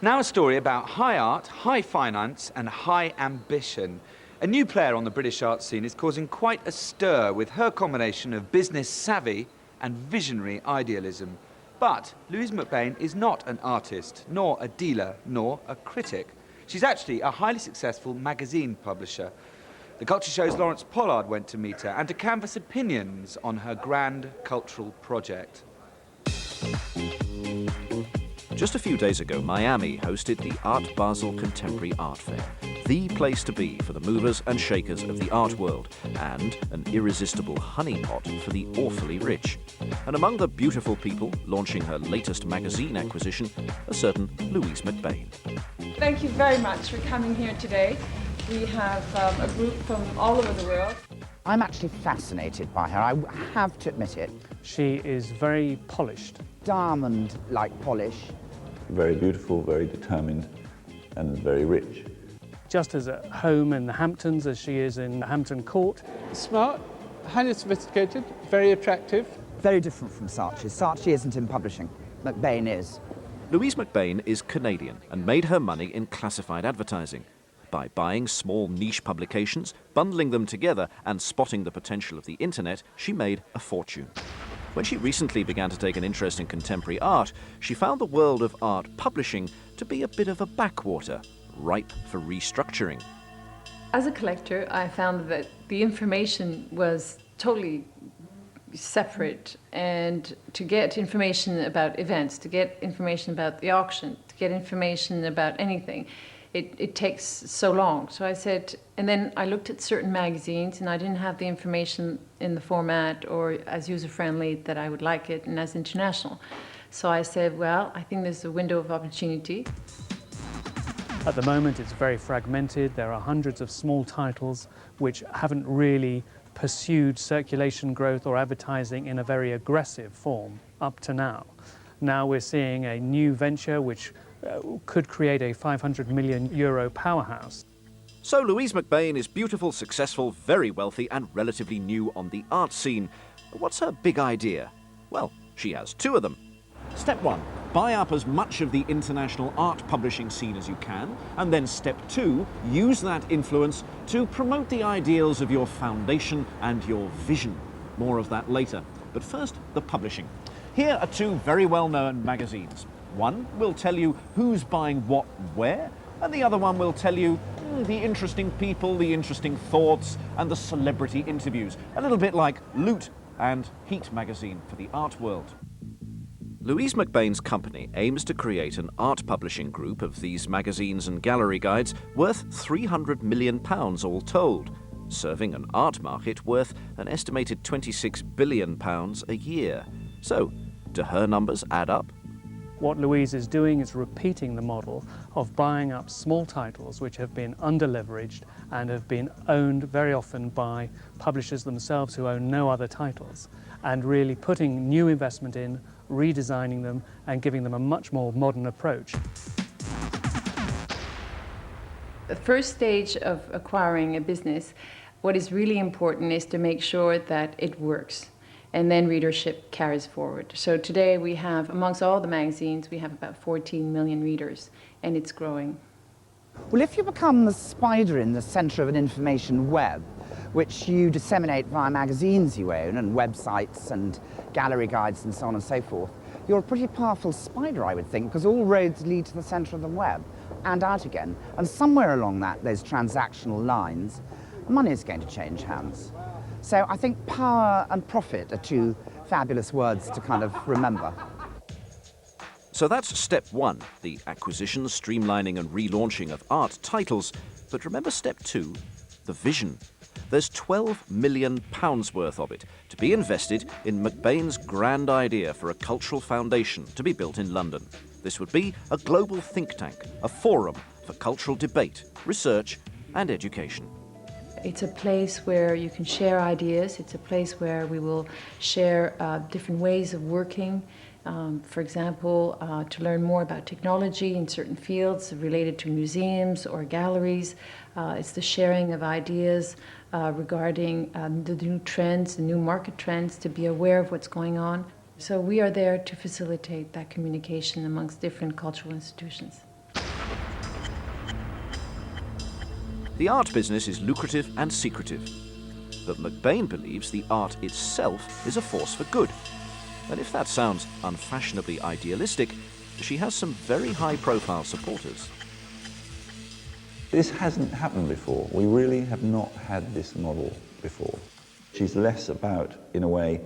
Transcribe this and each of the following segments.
Now a story about high art, high finance and high ambition. A new player on the British art scene is causing quite a stir with her combination of business savvy and visionary idealism. But Louise MacBain is not an artist, nor a dealer, nor a critic. She's actually a highly successful magazine publisher. The Culture Show's Lawrence Pollard went to meet her and to canvass opinions on her grand cultural project. Just a few days ago, Miami hosted the Art Basel Contemporary Art Fair, the place to be for the movers and shakers of the art world, and an irresistible honeypot for the awfully rich. And among the beautiful people launching her latest magazine acquisition, a certain Louise MacBain. Thank you very much for coming here today. We have a group from all over the world. I'm actually fascinated by her, I have to admit it. She is very polished. Diamond-like polish. Very beautiful, very determined, and very rich. Just as at home in the Hamptons as she is in Hampton Court. Smart, highly sophisticated, very attractive. Very different from Saatchi. Saatchi isn't in publishing, MacBain is. Louise MacBain is Canadian and made her money in classified advertising. By buying small niche publications, bundling them together and spotting the potential of the internet, she made a fortune. When she recently began to take an interest in contemporary art, she found the world of art publishing to be a bit of a backwater, ripe for restructuring. As a collector, I found that the information was totally separate, and to get information about events, to get information about the auction, to get information about anything, it takes so long. So I said, and then I looked at certain magazines and I didn't have the information in the format or as user-friendly that I would like it and as international. So I said, well, I think there's a window of opportunity. At the moment it's very fragmented. There are hundreds of small titles which haven't really pursued circulation growth or advertising in a very aggressive form up to now. Now we're seeing a new venture which could create a €500 million powerhouse. So Louise MacBain is beautiful, successful, very wealthy and relatively new on the art scene. What's her big idea? Well, she has two of them. Step one, buy up as much of the international art publishing scene as you can, and then step two, use that influence to promote the ideals of your foundation and your vision. More of that later. But first, the publishing. Here are two very well-known magazines. One will tell you who's buying what where, and the other one will tell you the interesting people, the interesting thoughts, and the celebrity interviews. A little bit like Loot and Heat magazine for the art world. Louise MacBain's company aims to create an art publishing group of these magazines and gallery guides worth £300 million all told, serving an art market worth an estimated £26 billion a year. So, do her numbers add up? What Louise is doing is repeating the model of buying up small titles which have been under-leveraged and have been owned very often by publishers themselves who own no other titles, and really putting new investment in, redesigning them and giving them a much more modern approach. The first stage of acquiring a business, what is really important is to make sure that it works, and then readership carries forward. So today we have, amongst all the magazines, we have about 14 million readers, and it's growing. Well, if you become the spider in the center of an information web, which you disseminate via magazines you own and websites and gallery guides and so on and so forth, you're a pretty powerful spider, I would think, because all roads lead to the center of the web and out again. And somewhere along those transactional lines, money is going to change hands. So I think power and profit are two fabulous words to kind of remember. So that's step one, the acquisition, streamlining and relaunching of art titles. But remember step two, the vision. There's £12 million worth of it to be invested in MacBain's grand idea for a cultural foundation to be built in London. This would be a global think tank, a forum for cultural debate, research and education. It's a place where you can share ideas. It's a place where we will share different ways of working. For example, to learn more about technology in certain fields related to museums or galleries. It's the sharing of ideas regarding the new trends, the new market trends, to be aware of what's going on. So we are there to facilitate that communication amongst different cultural institutions. The art business is lucrative and secretive. But MacBain believes the art itself is a force for good. And if that sounds unfashionably idealistic, she has some very high-profile supporters. This hasn't happened before. We really have not had this model before. She's less about, in a way,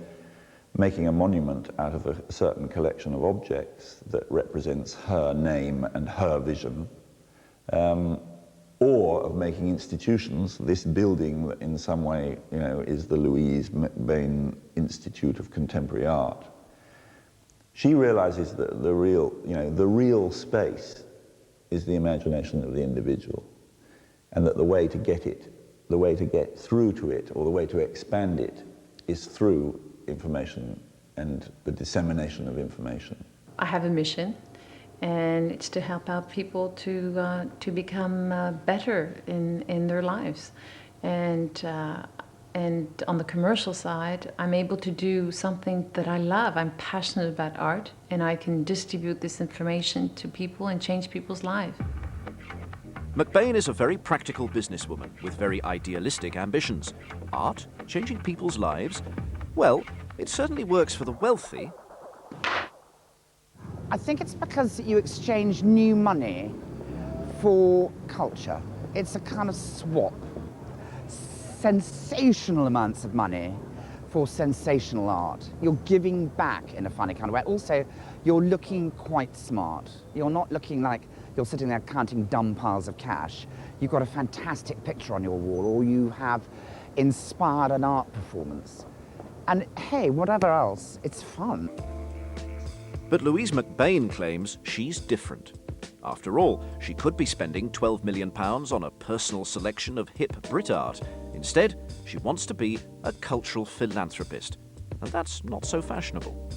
making a monument out of a certain collection of objects that represents her name and her vision, or of making institutions, this building that in some way, is the Louise MacBain Institute of Contemporary Art. She realizes that the real space is the imagination of the individual, and that the way to get it, the way to get through to it, or the way to expand it, is through information and the dissemination of information. I have a mission, and it's to help out people to become better in their lives. And on the commercial side, I'm able to do something that I love. I'm passionate about art, and I can distribute this information to people and change people's lives. MacBain is a very practical businesswoman with very idealistic ambitions. Art? Changing people's lives? Well, it certainly works for the wealthy. I think it's because you exchange new money for culture. It's a kind of swap. Sensational amounts of money for sensational art. You're giving back in a funny kind of way. Also, you're looking quite smart. You're not looking like you're sitting there counting dumb piles of cash. You've got a fantastic picture on your wall, or you have inspired an art performance. And hey, whatever else, it's fun. But Louise MacBain claims she's different. After all, she could be spending £12 million on a personal selection of hip Brit art. Instead, she wants to be a cultural philanthropist. And that's not so fashionable.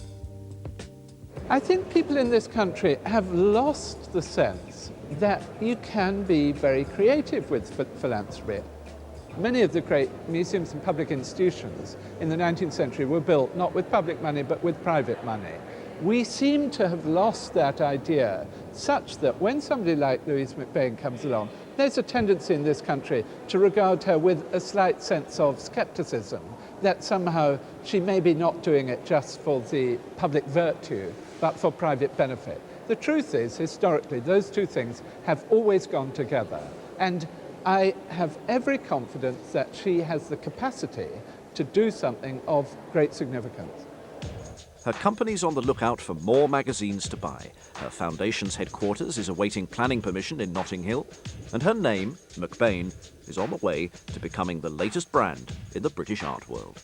I think people in this country have lost the sense that you can be very creative with philanthropy. Many of the great museums and public institutions in the 19th century were built not with public money but with private money. We seem to have lost that idea, such that when somebody like Louise MacBain comes along, there's a tendency in this country to regard her with a slight sense of skepticism, that somehow she may be not doing it just for the public virtue, but for private benefit. The truth is, historically, those two things have always gone together. And I have every confidence that she has the capacity to do something of great significance. Her company's on the lookout for more magazines to buy. Her foundation's headquarters is awaiting planning permission in Notting Hill, and her name, MacBain, is on the way to becoming the latest brand in the British art world.